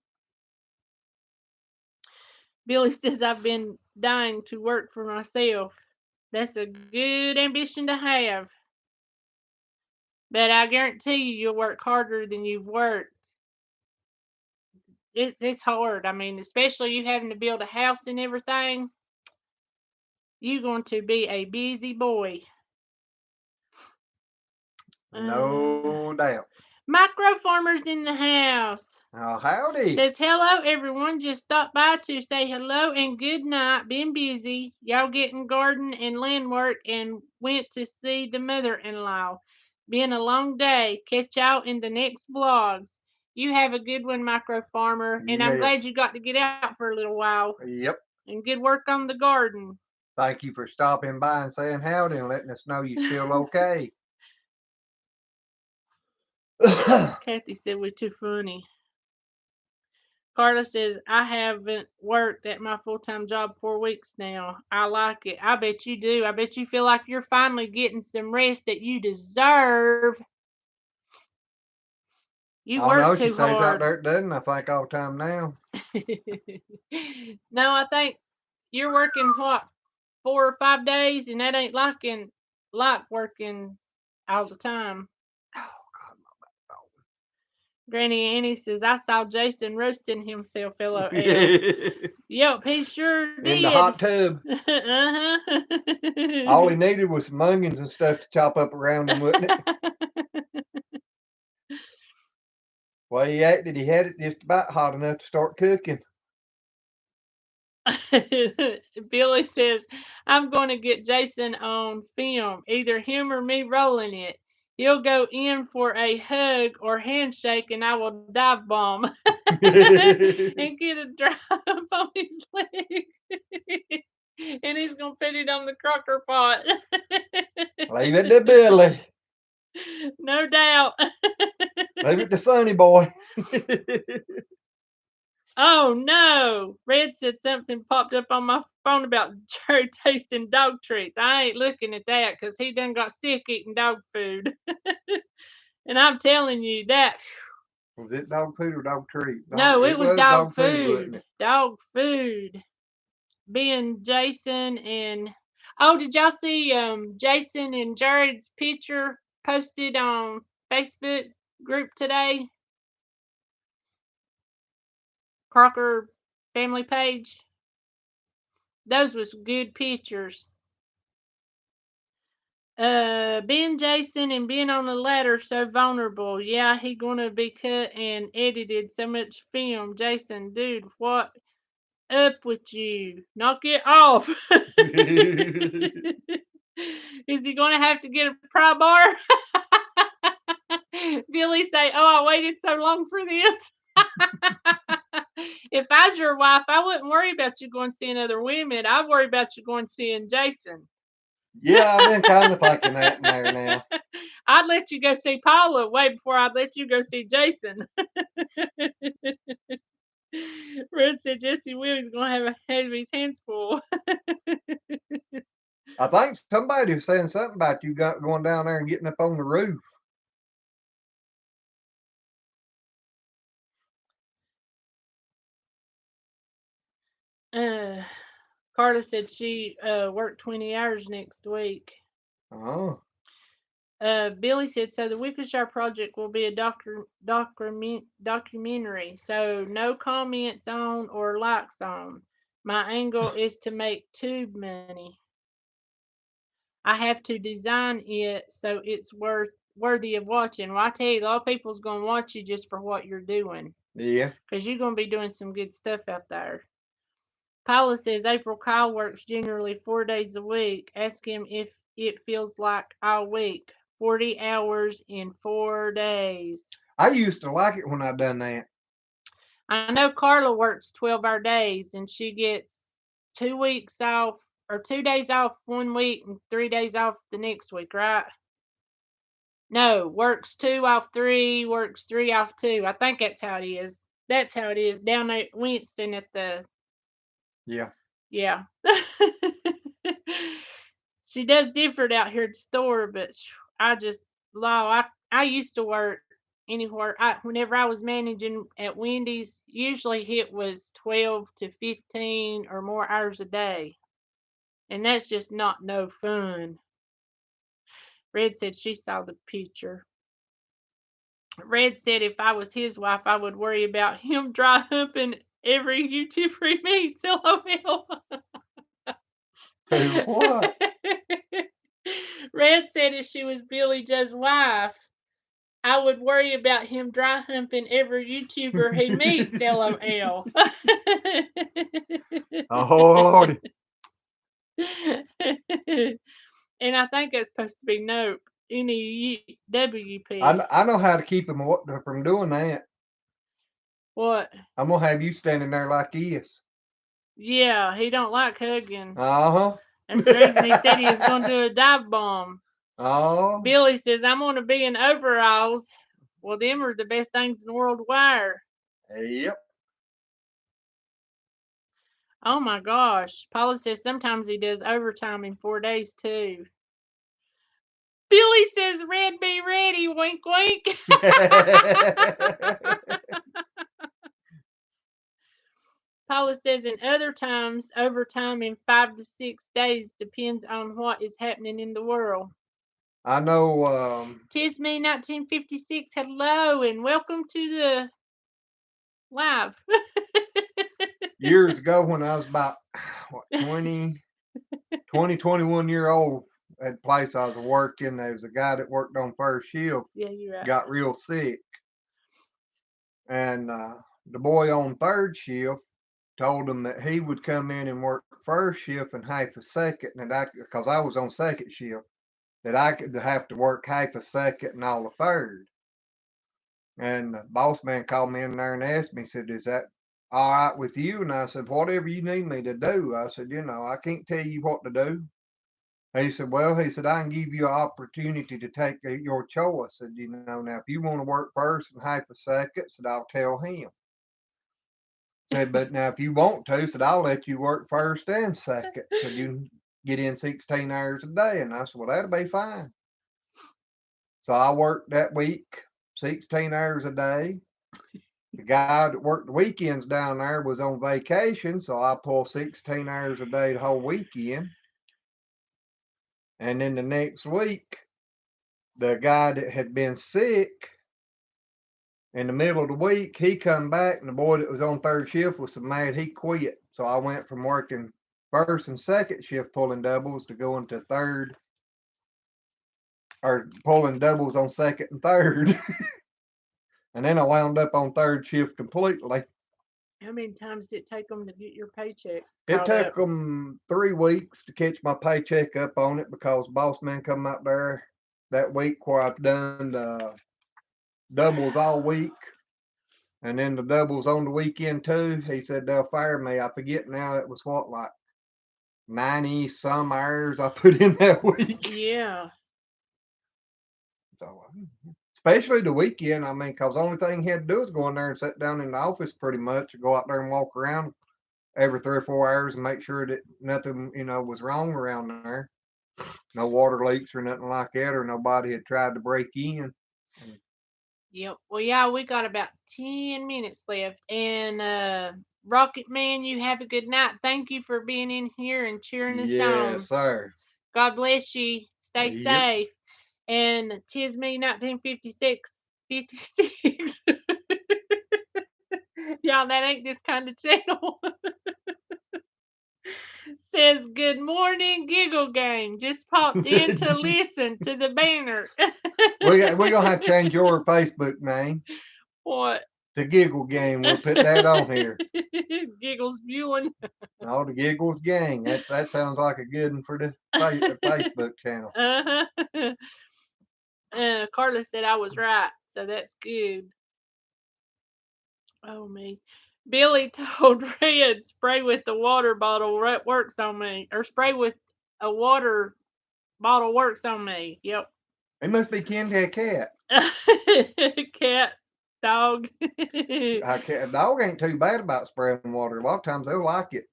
Billy says I've been dying to work for myself. That's a good ambition to have. But I guarantee you'll work harder than you've worked. It's hard. I mean, especially you having to build a house and everything. You're going to be a busy boy. No doubt. Micro farmers in the house. Oh, howdy. Says hello everyone. Just stopped by to say hello and good night. Been busy. Y'all getting garden and land work and went to see the mother-in-law. Been a long day. Catch y'all in the next vlogs. You have a good one, micro farmer. And I'm glad Yes. you got to get out for a little while. Yep. And good work on the garden. Thank you for stopping by and saying howdy and letting us know you're still okay. Kathy said we're too funny. Carla says, I haven't worked at my full-time job 4 weeks now. I like it. I bet you do. I bet you feel like you're finally getting some rest that you deserve. You Oh no, work she too stays out hard. there, doesn't I think all the time now. No, I think you're working, what, 4 or 5 days, and that ain't like working all the time. Oh God, my Granny Annie says, I saw Jason roasting himself, LOL. back. Yep, he sure In the did. hot tub. Uh-huh. All he needed was some onions and stuff to chop up around him, wouldn't it? Well, he acted, he had it just about hot enough to start cooking. Billy says, I'm going to get Jason on film, either him or me rolling it. He'll go in for a hug or handshake, and I will dive bomb and get a drop on his leg. And he's going to put it on the crocker pot. Leave it to Billy. No doubt. Leave it to Sonny boy. Oh no! Red said something popped up on my phone about Jerry tasting dog treats. I ain't looking at that because he done got sick eating dog food. And I'm telling you that. Was it dog food or dog treat? No, it It was was dog dog food, wasn't food. it? Dog food. Being Jason and oh, did y'all see Jason and Jared's picture posted on Facebook group today? Crocker family page. Those was good pictures. Ben Jason and being on the ladder so vulnerable. Yeah, he gonna be cut and edited so much film. Jason, dude, what up with you? Knock it off. Is he gonna have to get a pry bar? Billy say, oh, I waited so long for this. If I was your wife, I wouldn't worry about you going seeing other women. I'd worry about you going seeing Jason. Yeah, I've been kind of thinking that in there now. I'd let you go see Paula way before I'd let you go see Jason. Red said Jesse Willie's gonna have his hands full. I think somebody was saying something about you going down there and getting up on the roof. Carla said she worked 20 hours next week. Oh. Billy said, so the Wickershire project will be a documentary, so no comments on or likes on. My angle is to make tube money. I have to design it so it's worthy of watching. Well, I tell you, a lot of people's going to watch you just for what you're doing. Yeah. Because you're going to be doing some good stuff out there. Paula says April Kyle works generally 4 days a week. Ask him if it feels like all week. 40 hours in 4 days. I used to like it when I done that. I know Carla works 12-hour days and she gets 2 weeks off or 2 days off 1 week and 3 days off the next week, right? No, works 2 off 3, works 3 off 2. I think that's how it is. That's how it is down there at Winston at the. Yeah. Yeah. She does different out here at the store, but I just I used to work anywhere. Whenever I was managing at Wendy's, usually it was 12 to 15 or more hours a day, and that's just not no fun. Red said she saw the picture. Red said if I was his wife, I would worry about him dry humping every YouTuber he meets. LOL. Do what? Red said if she was Billy Joe's wife, I would worry about him dry humping every YouTuber he meets. LOL. Oh Lordy. And I think it's supposed to be nope. NEWP. I know how to keep him from doing that. What? I'm gonna have you standing there like this. Yeah, he don't like hugging. Uh-huh. That's the reason he said he was going to do a dive bomb. Oh. Billy says, I'm going to be in overalls. Well, them are the best things in the world to wear. Yep. Oh my gosh. Paula says sometimes he does overtime in 4 days too. Billy says, Red be ready. Wink, wink. Paula says, in other times, overtime in 5 to 6 days depends on what is happening in the world. I know. Tis me, 1956. Hello, and welcome to the live. Years ago when I was about 20, 21 year old at the place I was working, there was a guy that worked on first shift. Yeah, you're right. Got real sick. And the boy on third shift told him that he would come in and work first shift and half a second, and because I was on second shift, that I could have to work half a second and all a third. And the boss man called me in there and asked me, said, is that all right with you? And I said, whatever you need me to do. I said, I can't tell you what to do. He said, well, he said, I can give you an opportunity to take your choice. I said, now if you want to work first and half a second, said, I'll tell him. Said, but now if you want to, said, I'll let you work first and second. Said, you can get in 16 hours a day. And I said, well, that'll be fine. So I worked that week 16 hours a day. The guy that worked the weekends down there was on vacation, so I pulled 16 hours a day the whole weekend. And then the next week, the guy that had been sick in the middle of the week, he come back, and the boy that was on third shift was so mad he quit. So I went from working first and second shift pulling doubles to going to third, or pulling doubles on second and third. And then I wound up on third shift completely. How many times did it take them to get your paycheck? It took them 3 weeks to catch my paycheck up on it because boss man come out there that week where I've done the doubles all week. And then the doubles on the weekend too. He said they'll fire me. I forget now, it was what, like 90 some hours I put in that week. Yeah. So, especially the weekend, I mean, because the only thing he had to do is go in there and sit down in the office pretty much, go out there and walk around every 3 or 4 hours and make sure that nothing, was wrong around there. No water leaks or nothing like that, or nobody had tried to break in. Yep. Well, yeah, we got about 10 minutes left. And Rocket Man, you have a good night. Thank you for being in here and cheering us on. Yes, sir. God bless you. Stay Yep. safe. And 'tis me 1956. 56. Y'all, that ain't this kind of channel. Says, good morning, Giggle Gang. Just popped in to listen to the banner. We're going to have to change your Facebook name What? to Giggle Gang. We'll put that on here. Giggles viewing. Oh, the Giggles Gang. That sounds like a good one for the Facebook channel. Uh-huh. Carla said I was right, so that's good. Oh, me. Billy told Red, spray with the water bottle works on me. Or spray with a water bottle works on me. Yep. It must be kin to a cat. Cat, dog. A dog ain't too bad about spraying water. A lot of times they'll like it.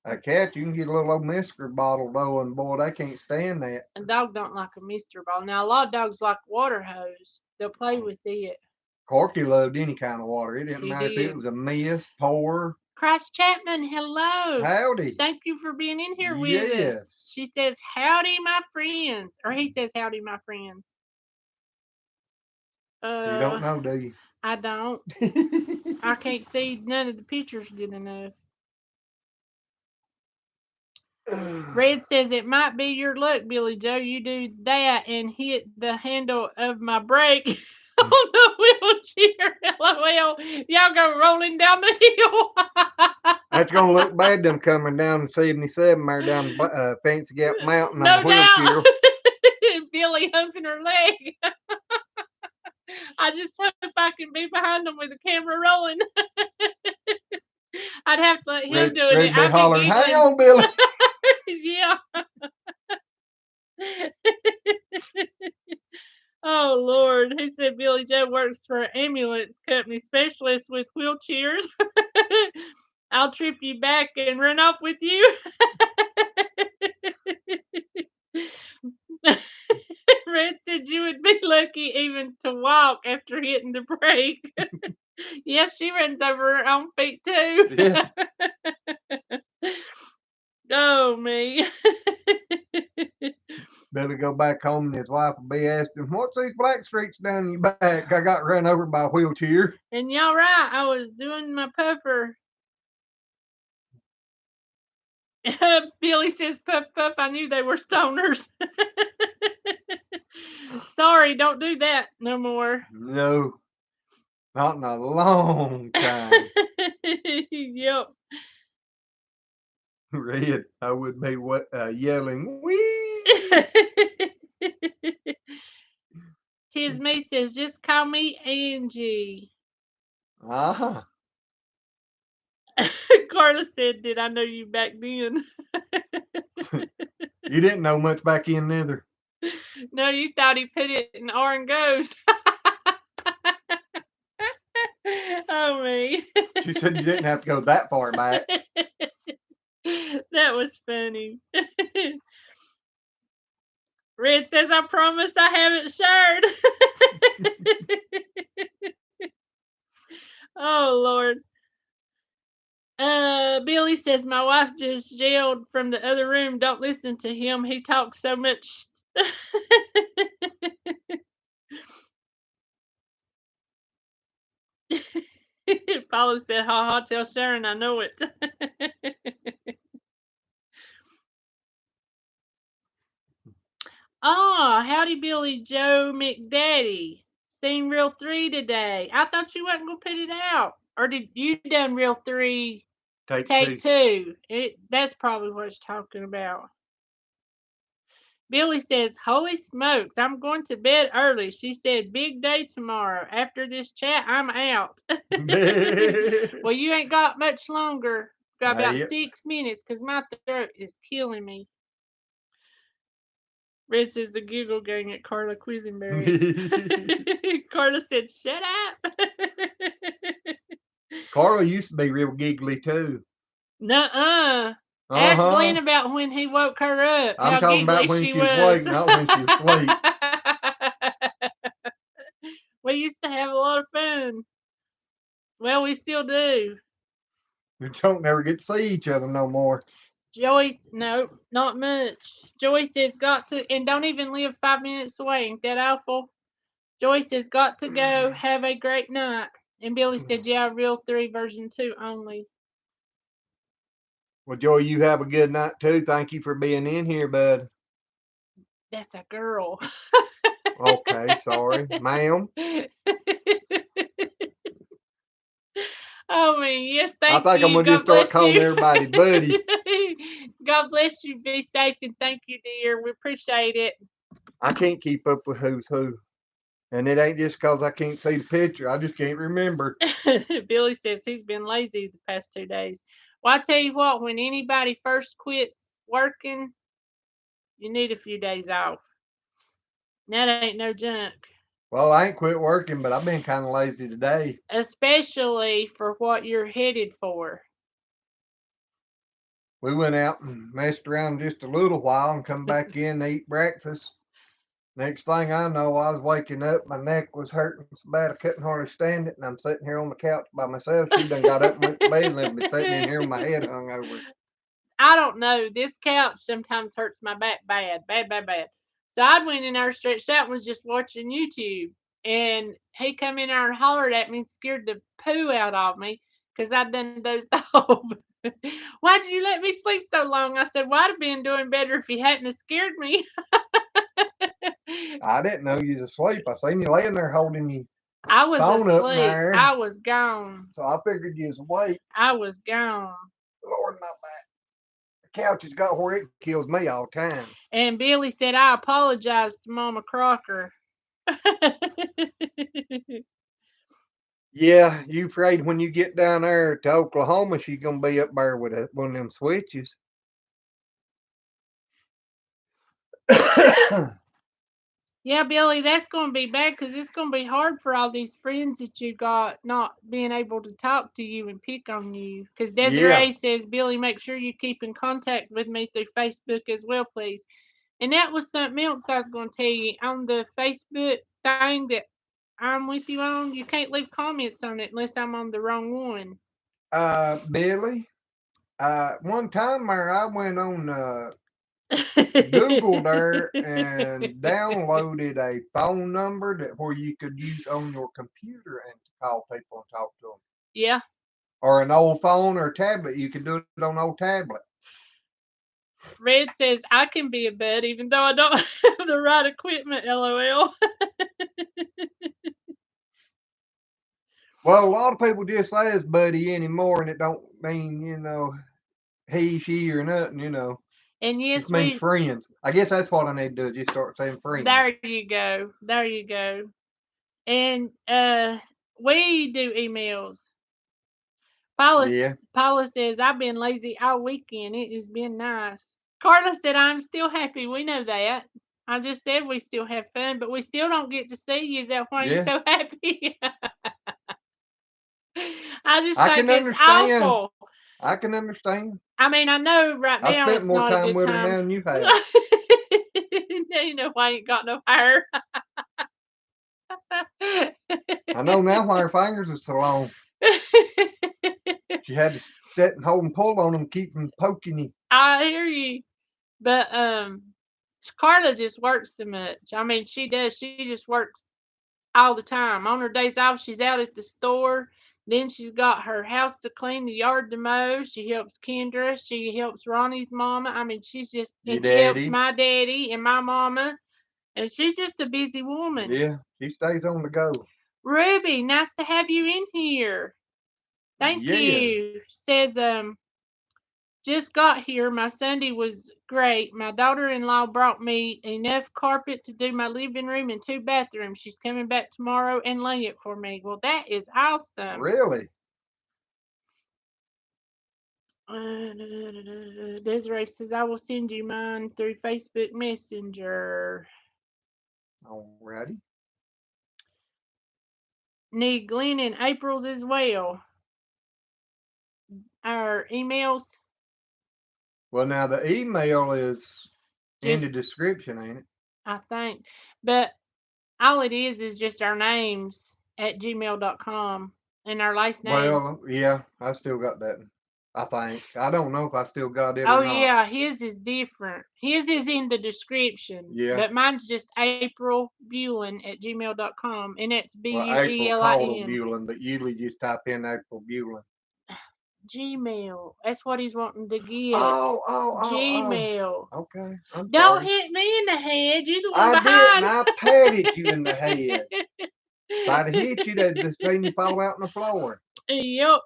A cat, you can get a little old Mister bottle though, and boy, they can't stand that. A dog don't like a Mister bottle. Now a lot of dogs like water hose. They'll play with it. Corky loved any kind of water. It didn't He matter if it did. was a mist, pour. Christ Chapman, hello. Howdy. Thank you for being in here with Yes. us. She says, howdy, my friends. Or he says, howdy, my friends. You don't know, do you? I don't. I can't see none of the pictures good enough. Red says, it might be your luck, Billy Joe. You do that and hit the handle of my brake on the wheelchair. LOL. Y'all go rolling down the hill. That's going to look bad, them coming down 77 there down Fancy Gap Mountain No on a wheelchair. doubt. Billy humping her leg. I just hope I can be behind them with the camera rolling. I'd have to let him doing it. I'd be hollering, hang on, Billy. Yeah. Oh, Lord. He said Billy Joe works for an ambulance company specialist with wheelchairs. I'll trip you back and run off with you. Red said you would be lucky even to walk after hitting the brake. Yes, she runs over her own feet too. Yeah. Oh, me. Better go back home and his wife will be asking, what's these black streaks down your back? I got run over by a wheelchair. And y'all right, I was doing my puffer. Billy says, puff, puff, I knew they were stoners. Sorry, don't do that no more. No, not in a long time. Yep. Red, I would be yelling, wee. Tis me says, just call me Angie. Uh-huh. Carla said, did I know you back then? You didn't know much back in neither. No, you thought he put it in R and goes. Oh, me. She said you didn't have to go that far back. That was funny. Red says, I promise I haven't shared. Oh, Lord. Billy says, my wife just yelled from the other room, don't listen to him. He talks so much. Paula said, ha ha, tell Sharon I know it. Oh, howdy, Billy Joe McDaddy. Seen Reel 3 today. I thought you wasn't going to put it out. Or did you done Reel 3 take 2? That's probably what it's talking about. Billy says, holy smokes, I'm going to bed early. She said, big day tomorrow. After this chat, I'm out. Well, you ain't got much longer. Got about 6 minutes because my throat is killing me. Red says the giggle gang at Carla Quisenberry. Carla said, "Shut up." Carla used to be real giggly too. Nuh-uh. Ask Uh-huh. Glenn about when he woke her up, I'm how talking giggly about when she she was awake, was. not when she was asleep. We used to have a lot of fun. Well, we still do. We don't never get to see each other no more. Joyce, no, not much. Joyce has got to, and don't even live 5 minutes away. Ain't that awful? Joyce has got to go. Have a great night. And Billy said, yeah, Real 3 version 2 only. Well, Joy, you have a good night too. Thank you for being in here, bud. That's a girl. Okay, sorry. Ma'am. Oh, man, yes, I thank think I'm you. gonna just God start bless calling you. everybody buddy. God bless you. Be safe and thank you, dear. We appreciate it. I can't keep up with who's who. And it ain't just because I can't see the picture. I just can't remember. Billy says he's been lazy the past 2 days. Well, I tell you what, when anybody first quits working, you need a few days off. That ain't no junk. Well, I ain't quit working, but I've been kind of lazy today. Especially for what you're headed for. We went out and messed around just a little while and come back in and eat breakfast. Next thing I know, I was waking up. My neck was hurting so bad I couldn't hardly stand it. And I'm sitting here on the couch by myself. She done got up and went to bed and left me sitting in here with my head hung over. I don't know. This couch sometimes hurts my back bad, bad, bad, bad. So I went in there, stretched out, and was just watching YouTube. And he come in there and hollered at me and scared the poo out of me because I'd done dozed off. Why'd you let me sleep so long? I said, well, I'd have been doing better if you hadn't have scared me. I didn't know you was asleep. I seen you laying there holding your I was phone up in asleep. there. I was gone. So I figured you was awake. I was gone. Lord, my back. The couch has got where it kills me all the time. And Billy said, I apologize to Mama Crocker. Yeah, you afraid when you get down there to Oklahoma, she's gonna be up there with one of them switches. Yeah, Billy, that's going to be bad because it's going to be hard for all these friends that you got not being able to talk to you and pick on you. Because Yeah. Desiree says, Billy, make sure you keep in contact with me through Facebook as well, please. And that was something else I was going to tell you. On the Facebook thing that I'm with you on, you can't leave comments on it unless I'm on the wrong one. Billy, one time there I went on Google there and downloaded a phone number that where you could use on your computer and call people and talk to them. Yeah. Or an old phone or tablet, you could do it on an old tablet. Red says I can be a bud even though I don't have the right equipment, LOL. Well, a lot of people just say it's buddy anymore, and it don't mean he, she, or nothing. And yes, Just means we friends. I guess that's what I need to do. Just start saying friends. there you go. There you go. And we do emails. Paula Yeah. Paula says I've been lazy all weekend. It has been nice. Carla said I'm still happy. We know that. I just said we still have fun, but we still don't get to see you. Is that why you're Yeah. so happy? I just I think can it's understand. awful. I can understand. I mean, I know right I now spent it's more not a time good with her now time. than you have. Now you know why I ain't got no hair. I know now why her fingers are so long. She had to sit and hold and pull on them, keep from poking you. I hear you. But Carla just works so much. I mean, she does. She just works all the time. On her days off, she's out at the store. Then she's got her house to clean, the yard to mow. She helps Kendra. She helps Ronnie's mama. I mean, she's just, Your and she helps daddy. my daddy and my mama. And she's just a busy woman. Yeah, she stays on the go. Ruby, nice to have you in here. Thank Yeah. you. Says, just got here. My Sunday was great. My daughter-in-law brought me enough carpet to do my living room and 2 bathrooms. She's coming back tomorrow and lay it for me. Well, that is awesome. Really? Desiree says, I will send you mine through Facebook Messenger. Alrighty. Need Glenn and April's as well. Our emails. Well, now the email is in the Just, description, ain't it? I think. But all it is just our names at gmail.com and our last name. Well, yeah, I still got that. I think. I don't know if I still got it or Oh, not. yeah, his is different. His is in the description, Yeah. but mine's just aprilbulin@gmail.com, and it's Well, April Caudle Bulin. Bulin, but usually just type in April Bulin. Gmail. That's what he's wanting to get. Oh. Gmail. Okay, I'm Don't sorry. hit me in the head. You're the one I didn't. behind. I patted you in the head. If I'd hit you, they'd have seen you fall out on the floor. Yep.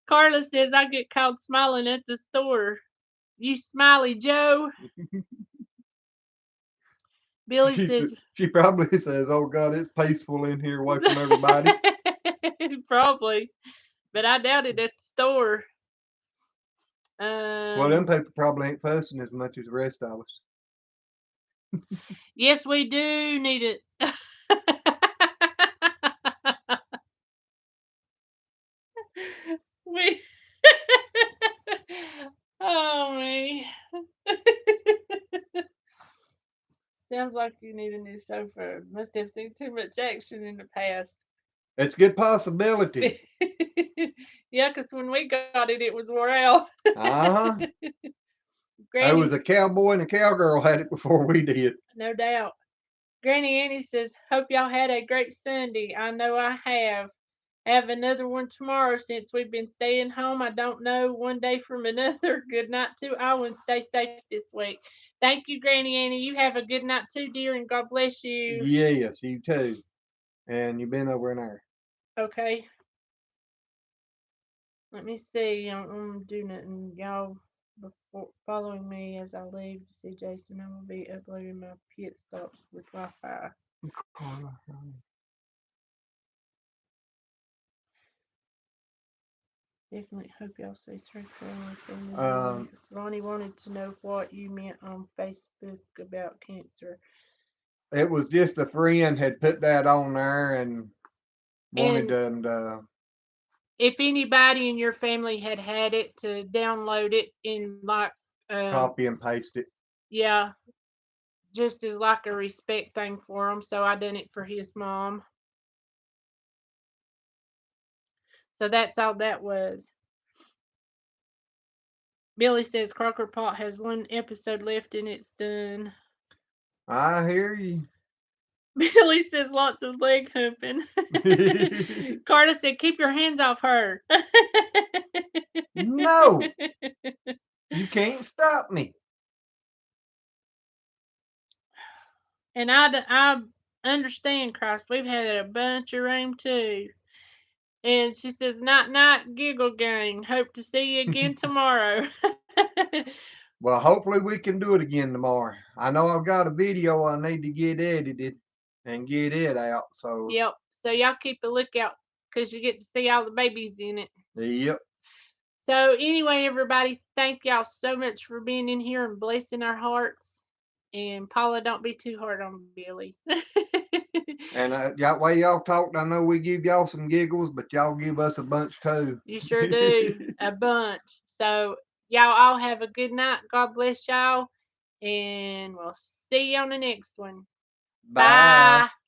Carla says I get caught smiling at the store. You smiley Joe. Billy says She probably says, "Oh God, it's peaceful in here, away from everybody." probably, but I doubt it at the store. Well, them people probably ain't fussing as much as the rest of us. Yes, we do need it. we. Oh me. Sounds like you need a new sofa. Must have seen too much action in the past. It's a good possibility. Yeah, because when we got it, it was wore out. Uh huh. There was Granny, a cowboy and a cowgirl had it before we did. no doubt. Granny Annie says, hope y'all had a great Sunday. I know I have. Have another one tomorrow since we've been staying home. I don't know one day from another. Good night to all and stay safe this week. Thank you, Granny Annie. You have a good night too, dear, and God bless you. Yes, you too. And you've been over in there. Okay. Let me see. I'm doing nothing. Y'all before following me as I leave to see Jason. I will be uploading my pit stops with Wi-Fi. Definitely hope y'all stay safe. Ronnie wanted to know what you meant on Facebook about cancer. It was just a friend had put that on there and wanted And them to if anybody in your family had it, to download it in like, copy and paste it. yeah, just as like a respect thing for him. So I done it for his mom. So that's all that was. Billy says Crocker Pot has one episode left and it's done. I hear you. Billy says lots of leg humping. Carter said, keep your hands off her. No, you can't stop me. And I understand, Christ. We've had a bunch of room too. And she says, night night, giggle gang. Hope to see you again tomorrow. Well, hopefully we can do it again tomorrow. I know I've got a video I need to get edited and get it out. So, Yep. So y'all keep a lookout because you get to see all the babies in it. yep. So anyway, everybody, thank y'all so much for being in here and blessing our hearts. And Paula, don't be too hard on Billy. And that way y'all talked, I know we give y'all some giggles, but y'all give us a bunch too. You sure do. A bunch. So y'all all have a good night. God bless y'all. And we'll see you on the next one. Bye. Bye.